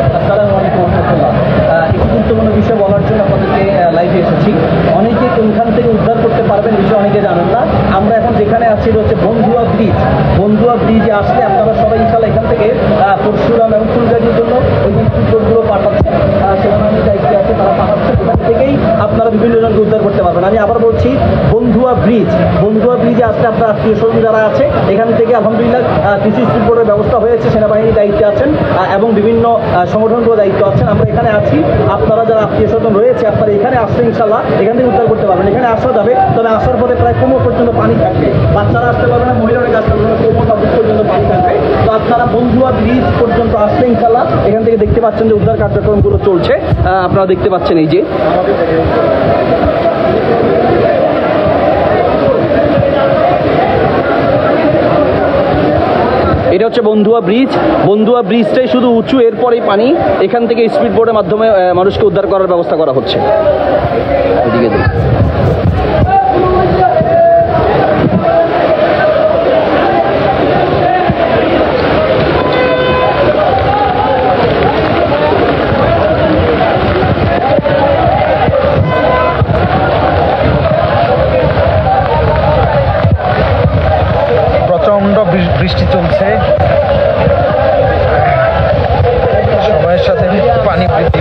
আসসালামু আলাইকুম রহমতুল্লাহ। একটি গুরুত্বপূর্ণ বিষয় বলার জন্য আপনাদেরকে লাইভে এসেছি। অনেকে কোনখান থেকে উদ্ধার করতে পারবেন বিষয় অনেকে জানেন না। আমরা এখন যেখানে আছি হচ্ছে বন্ধুয়া ব্রিজ। বন্ধুয়া ব্রিজে আসলে আপনারা সবাই ইনশাল্লাহ এখান থেকে পরশুরাম এবং ফুলগাজীর জন্য ওই যে স্পিডবোটগুলো পাঠাচ্ছে, সেনাবাহিনীর দায়িত্বে আছে, তারা পাঠাচ্ছে। ওখান থেকেই আপনারা বিভিন্ন জনকে উদ্ধার করতে পারবেন। আমি আবার বলছি, বন্ধুয়া ব্রিজ, বন্ধুয়া ব্রিজে আসলে আপনার আত্মীয় স্বজন যারা আছে এখান থেকে আলহামদুলিল্লাহ কিছু স্পিডবোটের ব্যবস্থা হয়েছে, সেনাবাহিনীর দায়িত্বে আছেন এবং বিভিন্ন সংগঠনগুলো দায়িত্ব আছেন। আমরা এখানে আছি, আপনারা যারা আত্মীয় স্বজন রয়েছে আপনারা এখানে আসলে ইনশাল্লাহ এখান থেকে উদ্ধার করতে পারবেন। এখানে আসা যাবে, তবে আসার পরে প্রায় কোমর পর্যন্ত পানি থাকবে। বাচ্চারা আসতে পারবে না, মহিলারা আসতে পারবে না, কোমর পর্যন্ত পানি থাকবে। তো আপনারা বন্ধুয়া ব্রিজ পর্যন্ত আসলে ইনশাল্লাহ এখান থেকে দেখতে পাচ্ছেন যে উদ্ধার কার্যক্রমগুলো চলছে। আপনারা দেখতে পাচ্ছেন এই যে এটা হচ্ছে বন্ধুয়া ব্রিজ। বন্ধুয়া ব্রিজটাই শুধু উঁচু, এরপরেই পানি। এখান থেকে স্পিড বোটের মাধ্যমে মানুষকে উদ্ধার করার ব্যবস্থা করা হচ্ছে। এদিকে প্রচন্ড বৃষ্টি চলছে, সময়ের সাথে পানি বৃদ্ধি